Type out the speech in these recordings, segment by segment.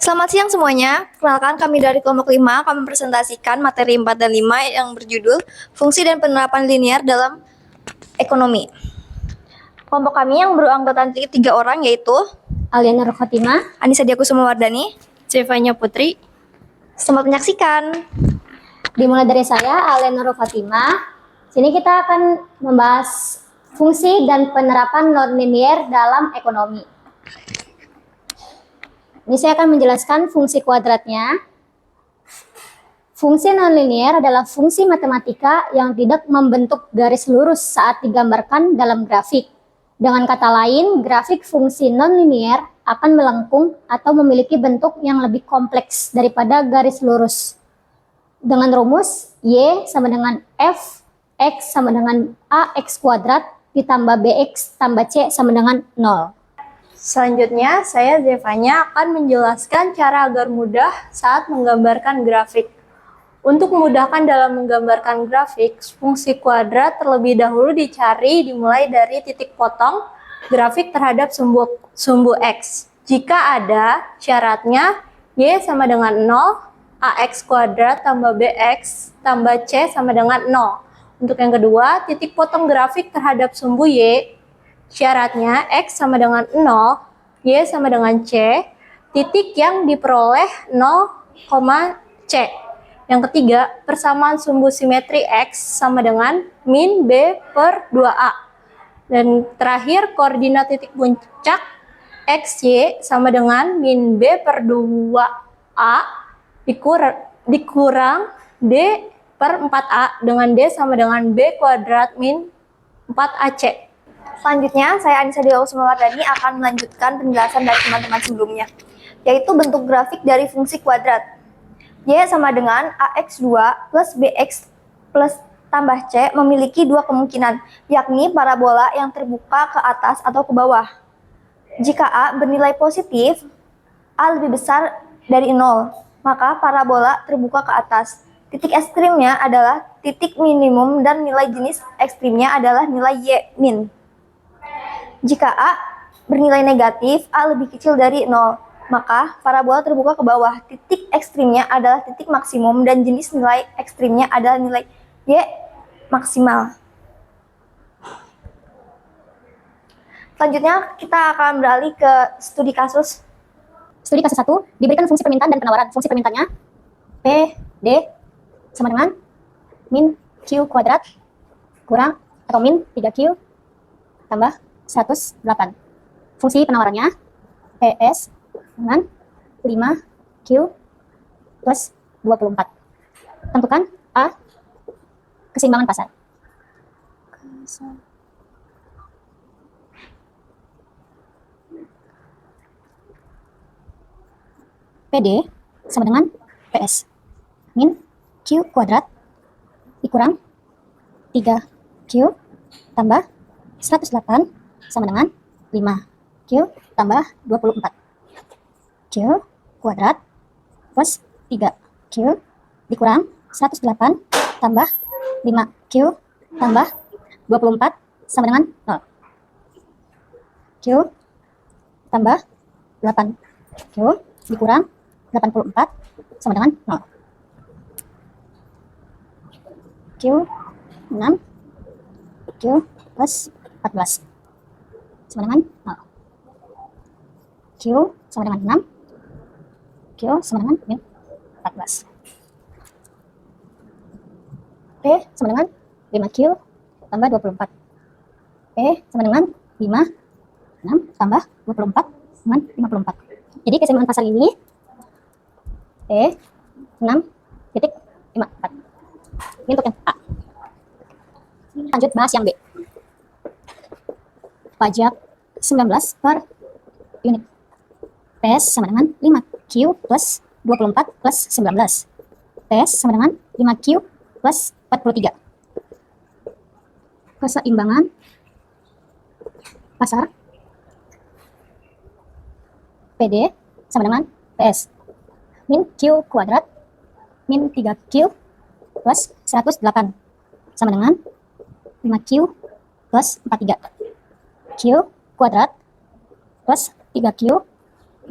Selamat siang semuanya. Perkenalkan kami dari kelompok 5, kami presentasikan materi 4 dan 5 yang berjudul Fungsi dan Penerapan Linier dalam Ekonomi. Kelompok kami yang beranggotakan 3 orang yaitu Aliana Rokotima, Anissa Diakusumawardani, Zevanya Putri. Selamat menyaksikan. Dimulai dari saya, Aliana Rokotima. Sini kita akan membahas fungsi dan penerapan non-linier dalam ekonomi. Ini saya akan menjelaskan fungsi kuadratnya. Fungsi non-linier adalah fungsi matematika yang tidak membentuk garis lurus saat digambarkan dalam grafik. Dengan kata lain, grafik fungsi non-linier akan melengkung atau memiliki bentuk yang lebih kompleks daripada garis lurus. Dengan rumus Y sama dengan F, X sama dengan AX kuadrat, ditambah BX tambah C sama dengan 0. Selanjutnya, saya Zevanya akan menjelaskan cara agar mudah saat menggambarkan grafik. Untuk memudahkan dalam menggambarkan grafik, fungsi kuadrat terlebih dahulu dicari dimulai dari titik potong grafik terhadap sumbu X. Jika ada, syaratnya Y sama dengan 0, AX kuadrat tambah BX tambah C sama dengan 0. Untuk yang kedua, titik potong grafik terhadap sumbu Y, syaratnya X sama dengan 0, Y sama dengan C, titik yang diperoleh 0, C. Yang ketiga, persamaan sumbu simetri X sama dengan min B per 2A. Dan terakhir, koordinat titik puncak XY sama dengan min B per 2A dikurang D per 4A dengan D sama dengan B kuadrat min 4AC. Selanjutnya, saya Anissa Diakusumawardani akan melanjutkan penjelasan dari teman-teman sebelumnya, yaitu bentuk grafik dari fungsi kuadrat. Y sama dengan AX2 plus BX plus tambah C memiliki dua kemungkinan, yakni parabola yang terbuka ke atas atau ke bawah. Jika A bernilai positif, A lebih besar dari 0, maka parabola terbuka ke atas. Titik ekstrimnya adalah titik minimum dan nilai jenis ekstrimnya adalah nilai Y min. Jika A bernilai negatif, A lebih kecil dari 0, maka parabola terbuka ke bawah. Titik ekstrimnya adalah titik maksimum dan jenis nilai ekstrimnya adalah nilai Y maksimal. Selanjutnya kita akan beralih ke studi kasus. Studi kasus 1, diberikan fungsi permintaan dan penawaran. Fungsi permintaannya P, D sama dengan min Q kuadrat kurang atau min 3Q tambah 108. Fungsi penawarannya PS dengan 5Q plus 24. Tentukan A, keseimbangan pasar. PD sama dengan PS min Q kuadrat dikurang 3Q tambah 108 sama dengan 5Q tambah 24. Q kuadrat plus 3Q dikurang 108 tambah 5Q tambah 24 sama dengan 0. Q tambah 8Q dikurang 84 sama dengan 0. Q 6 Q plus 14 sama dengan 0. Q sama dengan 6, Q sama dengan min 14. P sama dengan 5Q tambah 24. P sama dengan 5, 6 tambah 24 dengan 54. Jadi keseimbangan pasar ini P 6,54. Ini untuk yang A. Lanjut bahas yang B. Pajak 19 per unit. PS sama dengan 5Q plus 24 plus 19. PS sama dengan 5Q plus 43. Keseimbangan pasar PD sama dengan PS min Q kuadrat min 3Q plus 108 sama dengan 5Q plus 43. Q kuadrat plus 3Q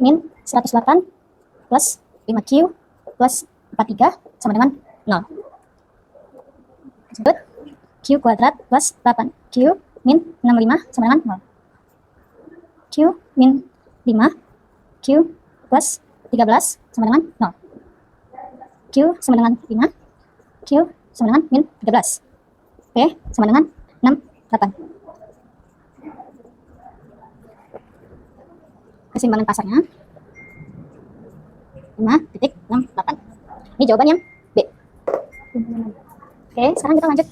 min 108 plus 5Q plus 43 sama dengan 0. Tersebut Q kuadrat plus 8Q min 65 sama dengan 0. Q min 5 Q plus 13 sama dengan 0. Q sama dengan 5 Q sama dengan min 13. P sama dengan 68. Keseimbangan pasarnya 5,68. Ini jawaban yang B. Oke, sekarang kita lanjut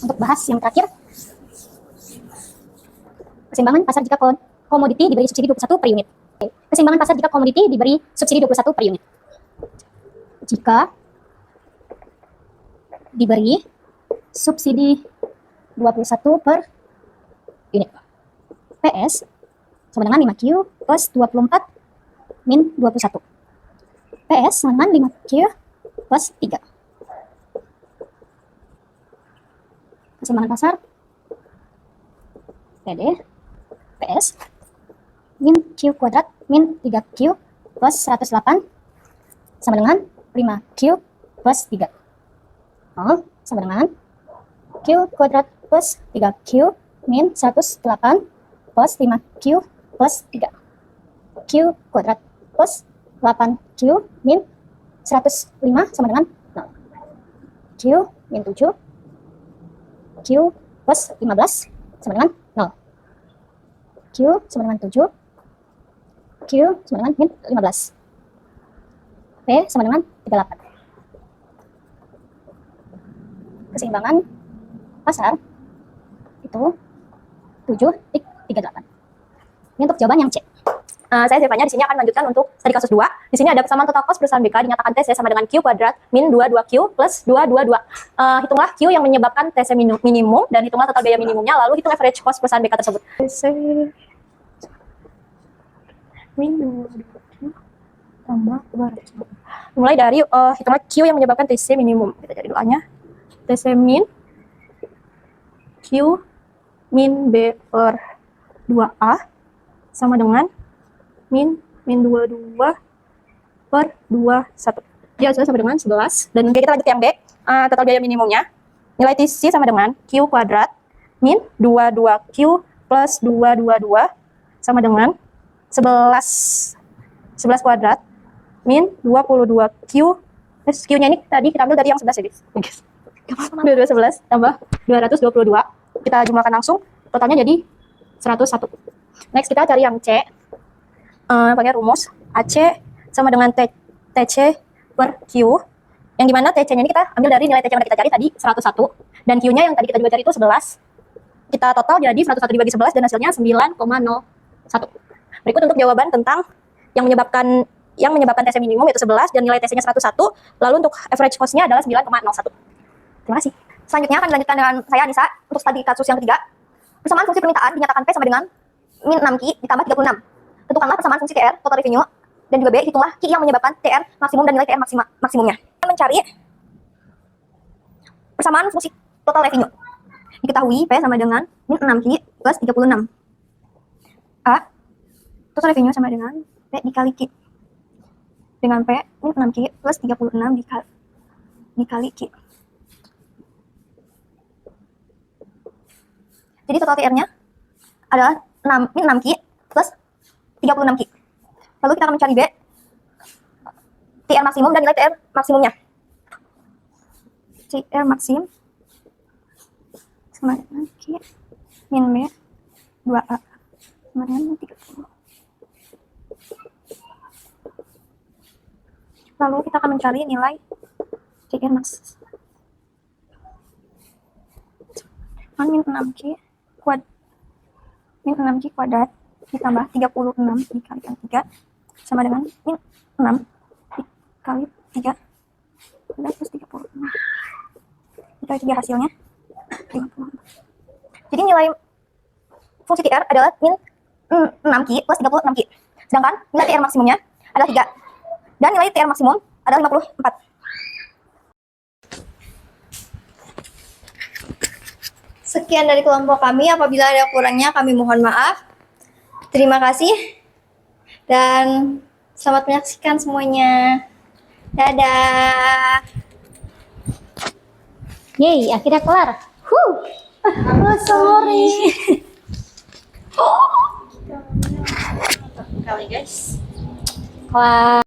untuk bahas yang terakhir. Keseimbangan pasar jika komoditi diberi subsidi 21 per unit. Oke. Keseimbangan pasar jika komoditi diberi subsidi 21 per unit. Jika diberi subsidi 21 per unit. PS sama dengan 5Q plus 24 min 21. PS sama dengan 5Q plus 3. Keseimbangan pasar PD PS min Q kuadrat min 3Q plus 108 sama dengan 5Q plus 3. Sama dengan Q kuadrat plus 3Q min 108 plus 5Q plus 3. Q kuadrat plus 8Q min 105 sama dengan 0. Q min 7 Q plus 15 sama dengan 0. Q sama dengan 7 Q sama dengan min 15. P sama dengan 38. Keseimbangan pasar itu 7,38. Ini untuk jawaban yang C. Saya Zevanya di sini akan melanjutkan untuk studi kasus 2. Di sini ada kesamaan total kos perusahaan BK dinyatakan TC sama dengan Q kuadrat min 22Q plus 222. Hitunglah Q yang menyebabkan TC minimum dan hitunglah total biaya minimumnya, lalu hitung average cost perusahaan BK tersebut. TC min 22Q tambah 200. Mulai dari hitunglah Q yang menyebabkan TC minimum. Kita cari dulu A-nya. TC min Q min B per 2A sama dengan min 22 per 21. Dia sama dengan 11. Dan kita lanjut ke yang B. Total biaya minimumnya. Nilai TC sama dengan Q kuadrat min 22Q plus 222 sama dengan 11 kuadrat min 22Q. Terus Q-nya ini tadi kita ambil dari yang 11 ya, guys. 2211 tambah 222. Kita jumlahkan langsung. Totalnya jadi 101. Next kita cari yang C. Pakai rumus AC sama dengan TC per Q. Yang dimana TC-nya ini kita ambil dari nilai TC yang kita cari tadi 101. Dan Q-nya yang tadi kita juga cari itu 11. Kita total jadi 101 dibagi 11 dan hasilnya 9,01. Berikut untuk jawaban tentang yang menyebabkan TC minimum yaitu 11 dan nilai TC-nya 101. Lalu untuk average cost-nya adalah 9,01. Terima kasih. Selanjutnya akan dilanjutkan dengan saya Anissa untuk studi kasus yang ketiga. Persamaan fungsi permintaan dinyatakan P sama dengan min 6Q ditambah 36. Tentukanlah persamaan fungsi TR, total revenue, dan juga B, hitunglah Q yang menyebabkan TR maksimum dan nilai TR maksimumnya. Kita mencari persamaan fungsi total revenue. Diketahui P sama dengan min 6Q plus 36. A, total revenue sama dengan P dikali Q. Dengan P min 6Q plus 36 dikali Q. Jadi total TR-nya adalah min 6Q plus 36Q. Lalu kita akan mencari B, TR maksimum dan nilai TR maksimumnya. TR maksim sama dengan Q min B 2A sama dengan 30. Lalu kita akan mencari nilai TR max. Min 6Q min 6Q kuadrat ditambah 36 dikali 3 sama dengan min 6 dikali 3 plus 36. Dikali 3 hasilnya 54. Jadi nilai fungsi TR adalah min 6Q plus 36Q. Sedangkan nilai TR maksimumnya adalah 3. Dan nilai TR maksimum adalah 54. Sekian dari kelompok kami. Apabila ada kurangnya kami mohon maaf. Terima kasih dan Selamat menyaksikan semuanya. Dadah. Yeay, akhirnya kelar. Sorry. Kali guys. Kelar.